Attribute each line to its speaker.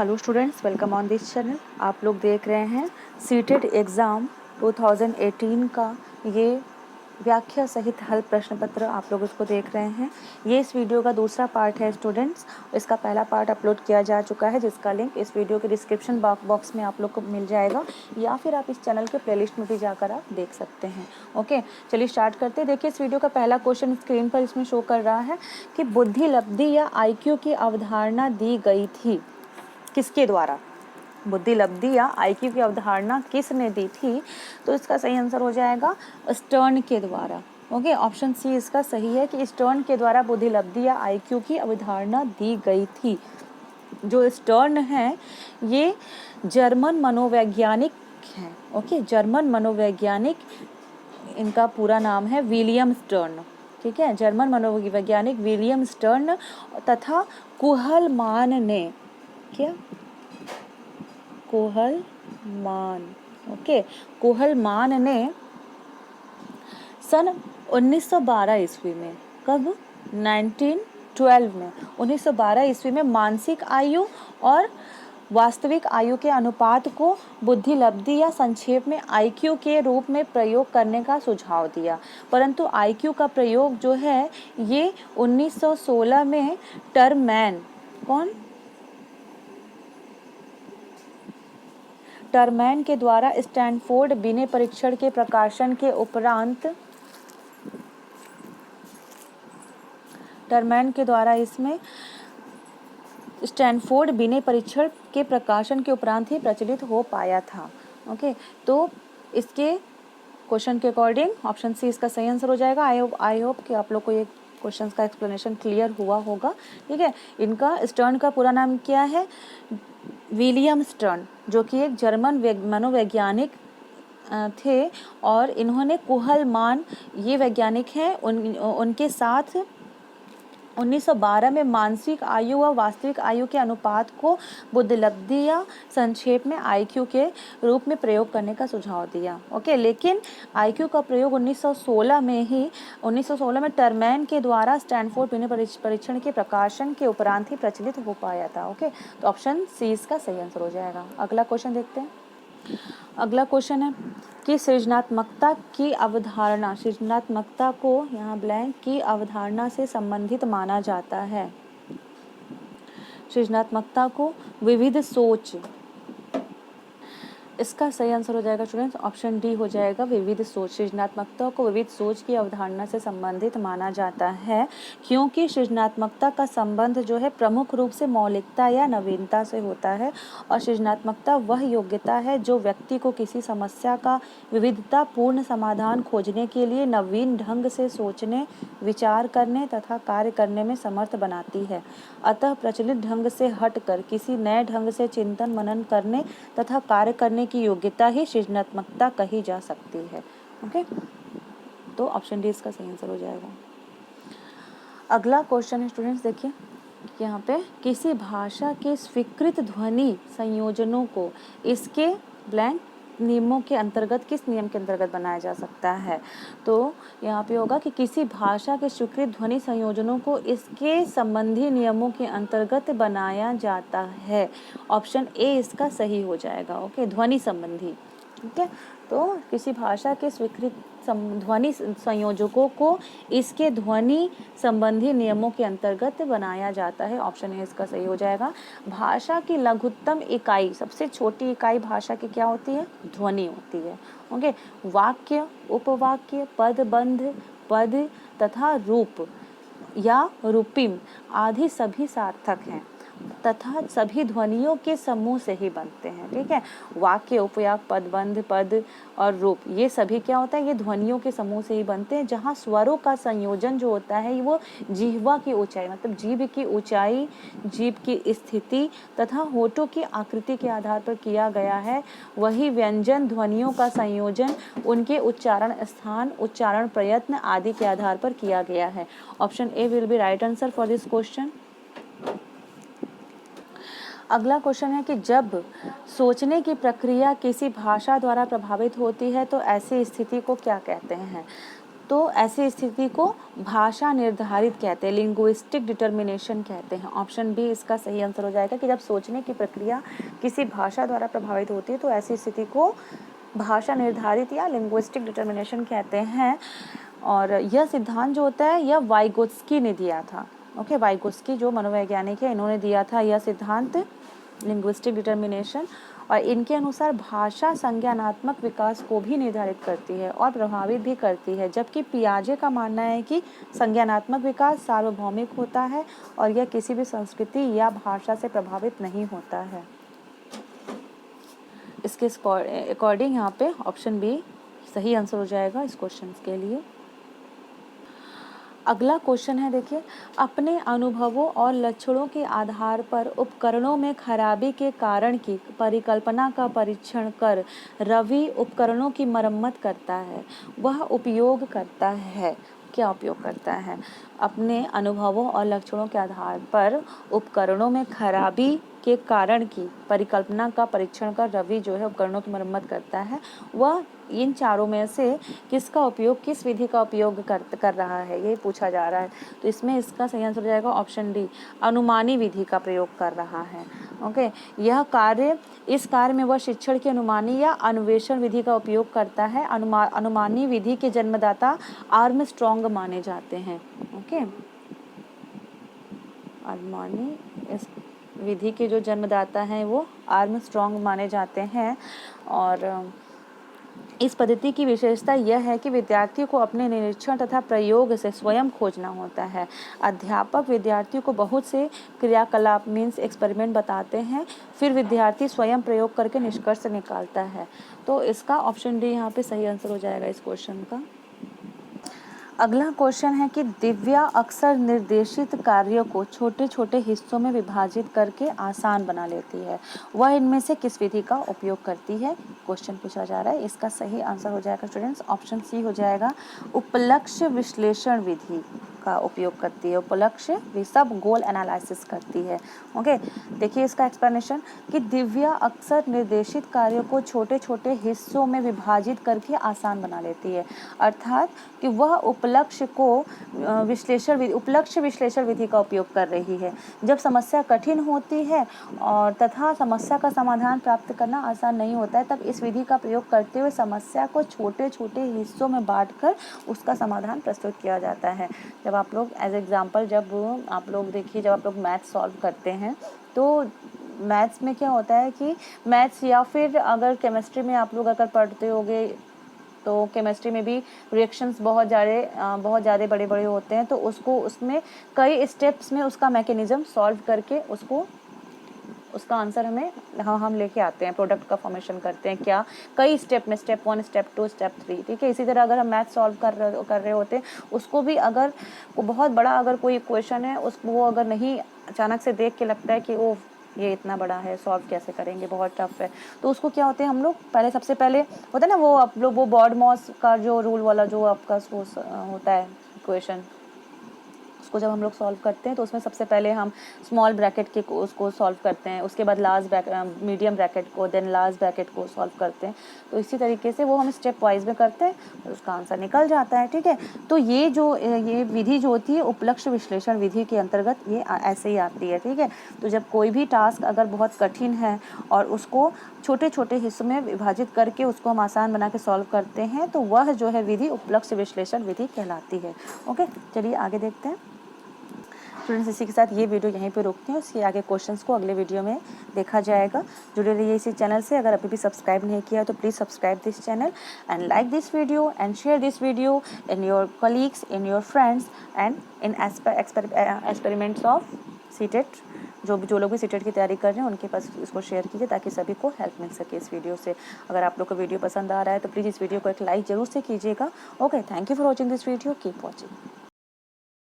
Speaker 1: Hello students, welcome on this channel. आप लोग देख रहे हैं सीटेट एग्ज़ाम 2018 का ये व्याख्या सहित हल प्रश्न पत्र। आप लोग इसको देख रहे हैं। ये इस वीडियो का दूसरा पार्ट है स्टूडेंट्स। इसका पहला पार्ट अपलोड किया जा चुका है, जिसका लिंक इस वीडियो के डिस्क्रिप्शन बॉक्स में आप लोग को मिल जाएगा, या फिर आप इस चैनल के प्लेलिस्ट में भी जाकर आप देख सकते हैं। ओके, चलिए स्टार्ट करते हैं। देखिए, इस वीडियो का पहला क्वेश्चन स्क्रीन पर इसमें शो कर रहा है कि बुद्धि लब्धि या IQ की अवधारणा दी गई थी किसके द्वारा। बुद्धि लब्धि या IQ की अवधारणा किसने दी थी? तो इसका सही आंसर हो जाएगा स्टर्न के द्वारा। ओके, ऑप्शन सी इसका सही है कि स्टर्न के द्वारा बुद्धि लब्धि या IQ की अवधारणा दी गई थी। जो स्टर्न है ये जर्मन मनोवैज्ञानिक हैं। ओके, जर्मन मनोवैज्ञानिक, इनका पूरा नाम है विलियम स्टर्न। ठीक है, जर्मन मनोवैज्ञानिक विलियम स्टर्न तथा कुहलमान ने, क्या कुहलमान, ओके, कुहलमान ने सन 1912 ईस्वी में, कब, 1912 में, 1912 ईस्वी में मानसिक आयु और वास्तविक आयु के अनुपात को बुद्धि लब्धि या संक्षेप में IQ के रूप में प्रयोग करने का सुझाव दिया। परंतु IQ का प्रयोग जो है ये 1916 में टरमैन, कौन, टरमैन के द्वारा स्टैनफोर्ड बिने परीक्षण के प्रकाशन के उपरांत, टरमैन के द्वारा इसमें स्टैनफोर्ड बिने परीक्षण के प्रकाशन के उपरांत ही प्रचलित हो पाया था। ओके, तो इसके क्वेश्चन के अकॉर्डिंग ऑप्शन सी इसका सही आंसर हो जाएगा। आई होप कि आप लोग को ये क्वेश्चन का एक्सप्लेनेशन क्लियर हुआ होगा। ठीक है, इनका स्टर्न का पूरा नाम क्या है? विलियम स्टर्न, जो कि एक जर्मन मनोवैज्ञानिक थे, और इन्होंने कुहलमान, ये वैज्ञानिक हैं, उनके साथ 1912 में मानसिक आयु व वास्तविक आयु के अनुपात को बुद्धि लब्धि या संक्षेप में IQ के रूप में प्रयोग करने का सुझाव दिया। ओके, लेकिन IQ का प्रयोग 1916 में टरमैन के द्वारा स्टैनफोर्ड बिने परीक्षण के प्रकाशन के उपरांत ही प्रचलित हो पाया था। ओके, तो ऑप्शन सी इसका सही आंसर हो जाएगा। अगला क्वेश्चन देखते हैं। अगला क्वेश्चन है कि सृजनात्मकता की अवधारणा, सृजनात्मकता को यहाँ ब्लैंक की अवधारणा से संबंधित माना जाता है। सृजनात्मकता को विविध सोच, इसका सही आंसर हो जाएगा स्टूडेंट्स, ऑप्शन डी हो जाएगा, विविध सोच। सृजनात्मकता को विविध सोच की अवधारणा से संबंधित माना जाता है, क्योंकि सृजनात्मकता का संबंध जो है प्रमुख रूप से मौलिकता या नवीनता से होता है, और सृजनात्मकता वह योग्यता है जो व्यक्ति को किसी समस्या का विविधतापूर्ण समाधान खोजने के लिए नवीन ढंग से सोचने, विचार करने तथा कार्य करने में समर्थ बनाती है। अतः प्रचलित ढंग से हटकर किसी नए ढंग से चिंतन मनन करने तथा कार्य करने की योग्यता ही सृजनात्मकता कही जा सकती है। ओके, तो ऑप्शन डी इसका सही आंसर हो जाएगा। अगला क्वेश्चन है स्टूडेंट्स, देखिए यहाँ पे किसी भाषा के स्वीकृत ध्वनि संयोजनों को इसके ब्लैंक नियमों के अंतर्गत, किस नियम के अंतर्गत बनाया जा सकता है? तो यहाँ पे होगा कि किसी भाषा के स्वीकृत ध्वनि संयोजनों को इसके संबंधी नियमों के अंतर्गत बनाया जाता है। ऑप्शन ए इसका सही हो जाएगा। ओके, ध्वनि संबंधी। ठीक है, तो किसी भाषा के स्वीकृत ध्वनि संयोजकों को इसके ध्वनि संबंधी नियमों के अंतर्गत बनाया जाता है। ऑप्शन ए इसका सही हो जाएगा। भाषा की लघुत्तम इकाई, सबसे छोटी इकाई भाषा की क्या होती है? ध्वनि होती है। ओके, वाक्य, उपवाक्य, पदबंध, पद तथा रूप या रूपिम आदि सभी सार्थक हैं तथा सभी ध्वनियों के समूह से ही बनते हैं। ठीक है, वाक्य, उपवाक्य, पदबंध, पद और रूप, ये सभी क्या होता है? ये ध्वनियों के समूह से ही बनते हैं, जहाँ स्वरों का संयोजन जो होता है वो जिह्वा की ऊंचाई, मतलब जीभ की ऊंचाई, जीभ की स्थिति तथा होठों की आकृति के आधार पर किया गया है। वही व्यंजन ध्वनियों का संयोजन उनके उच्चारण स्थान, उच्चारण प्रयत्न आदि के आधार पर किया गया है। Option A will be right answer for this question. अगला क्वेश्चन है कि जब सोचने की प्रक्रिया किसी भाषा द्वारा प्रभावित होती है तो ऐसी स्थिति को क्या कहते हैं? तो ऐसी स्थिति को भाषा निर्धारित कहते हैं, लिंग्विस्टिक डिटर्मिनेशन कहते हैं। ऑप्शन बी इसका सही आंसर हो जाएगा कि जब सोचने की प्रक्रिया किसी भाषा द्वारा प्रभावित होती है तो ऐसी स्थिति को भाषा निर्धारित या लिंग्विस्टिक डिटर्मिनेशन कहते हैं। और यह सिद्धांत जो होता है यह वाइगोत्स्की ने दिया था। ओके, वाइगोत्स्की जो मनोवैज्ञानिक है इन्होंने दिया था यह सिद्धांत लिंग्विस्टिक डिटर्मिनेशन। और इनके अनुसार भाषा संज्ञानात्मक विकास को भी निर्धारित करती है और प्रभावित भी करती है, जबकि पियाजे का मानना है कि संज्ञानात्मक विकास सार्वभौमिक होता है और यह किसी भी संस्कृति या भाषा से प्रभावित नहीं होता है। इसके अकॉर्डिंग यहाँ पे ऑप्शन बी सही आंसर हो जाएगा इस क्वेश्चन के लिए। अगला क्वेश्चन है, देखिए, अपने अनुभवों और लक्षणों के आधार पर उपकरणों में खराबी के कारण की परिकल्पना का परीक्षण कर रवि उपकरणों की मरम्मत करता है, वह उपयोग करता है, क्या उपयोग करता है? अपने अनुभवों और लक्षणों के आधार पर उपकरणों में खराबी के कारण की परिकल्पना का परीक्षण कर रवि जो है उपकरणों की मरम्मत करता है, वह इन चारों में से किसका उपयोग, किस विधि का उपयोग कर रहा है, ये पूछा जा रहा है। तो इसमें इसका सही आंसर हो जाएगा ऑप्शन डी, अनुमानी विधि का प्रयोग कर रहा है। ओके, यह कार्य, इस कार्य में वह शिक्षण की अनुमानी या अन्वेषण विधि का उपयोग करता है। अनुमानी विधि के जन्मदाता आर्मस्ट्रॉन्ग माने जाते हैं। ओके, अनुमानी इस विधि के जो जन्मदाता हैं वो आर्मस्ट्रॉन्ग माने जाते हैं। और इस पद्धति की विशेषता यह है कि विद्यार्थियों को अपने निरीक्षण तथा प्रयोग से स्वयं खोजना होता है। अध्यापक विद्यार्थियों को बहुत से क्रियाकलाप मीन्स एक्सपेरिमेंट बताते हैं, फिर विद्यार्थी स्वयं प्रयोग करके निष्कर्ष निकालता है। तो इसका ऑप्शन डी यहाँ पे सही आंसर हो जाएगा इस क्वेश्चन का। अगला क्वेश्चन है कि दिव्या अक्सर निर्देशित कार्यों को छोटे छोटे हिस्सों में विभाजित करके आसान बना लेती है, वह इनमें से किस विधि का उपयोग करती है, क्वेश्चन पूछा जा रहा है। इसका सही आंसर हो जाएगा स्टूडेंट्स ऑप्शन सी हो जाएगा, उपलक्ष्य विश्लेषण विधि का उपयोग करती है। उपलक्ष्य सब गोल एनालिसिस करती है। ओके, देखिए इसका एक्सप्लेनेशन कि दिव्या अक्सर निर्देशित कार्यों को छोटे छोटे हिस्सों में विभाजित करके आसान बना लेती है, अर्थात कि वह उपलक्ष्य विश्लेषण विधि का उपयोग कर रही है। जब समस्या कठिन होती है और तथा समस्या का समाधान प्राप्त करना आसान नहीं होता है, तब इस विधि का प्रयोग करते हुए समस्या को छोटे छोटे हिस्सों में बांटकर उसका समाधान प्रस्तुत किया जाता है। जब आप लोग एज एग्जाम्पल जब आप लोग देखिए, जब आप लोग मैथ्स सॉल्व करते हैं तो मैथ्स में क्या होता है कि मैथ्स या फिर अगर केमिस्ट्री में आप लोग अगर पढ़ते होगे तो केमिस्ट्री में भी रिएक्शंस बहुत ज़्यादा बड़े बड़े होते हैं, तो उसमें कई स्टेप्स में उसका मैकेनिज्म सॉल्व करके उसका आंसर हम लेके आते हैं, प्रोडक्ट का फॉर्मेशन करते हैं क्या, कई स्टेप में, स्टेप 1, स्टेप 2, स्टेप 3। ठीक है, इसी तरह अगर हम मैथ सॉल्व कर रहे होते हैं, उसको भी अगर बहुत बड़ा अगर कोई क्वेश्चन है वो अगर नहीं अचानक से देख के लगता है कि वो ये इतना बड़ा है, सॉल्व कैसे करेंगे, बहुत टफ है, तो उसको क्या होते हैं हम लोग सबसे पहले होता है ना वो आप लोग वो बॉर्डमॉस का जो रूल वाला जो आपका होता है इक्वेशन, उसको जब हम लोग सॉल्व करते हैं तो उसमें सबसे पहले हम स्मॉल ब्रैकेट के उसको सॉल्व करते हैं, उसके बाद मीडियम ब्रैकेट को, देन लार्ज ब्रैकेट को सॉल्व करते हैं। तो इसी तरीके से वो हम स्टेप वाइज में करते हैं तो उसका आंसर निकल जाता है। ठीक है, तो ये विधि जो होती है उपलक्ष्य विश्लेषण विधि के अंतर्गत ये ऐसे ही आती है। ठीक है, तो जब कोई भी टास्क अगर बहुत कठिन है और उसको छोटे छोटे हिस्सों में विभाजित करके उसको हम आसान बना के सॉल्व करते हैं तो वह जो है विधि उपलक्ष्य विश्लेषण विधि कहलाती है। ओके, चलिए आगे देखते हैं स्टूडेंट्स। इसी के साथ ये वीडियो यहीं पे रोकते हैं, उसके आगे क्वेश्चंस को अगले वीडियो में देखा जाएगा। जुड़े रहिए इसी चैनल से। अगर अभी भी सब्सक्राइब नहीं किया तो please subscribe this channel and like this video and share this video in your colleagues, in your friends and in experiments of CTET. जो लोग भी सीटेट की तैयारी कर रहे हैं उनके पास इसको शेयर कीजिए ताकि सभी को हेल्प मिल सके इस वीडियो से। अगर आप लोग को वीडियो पसंद आ रहा है तो प्लीज़ इस वीडियो को एक लाइक जरूर से कीजिएगा। Okay, thank you for watching this video, keep watching.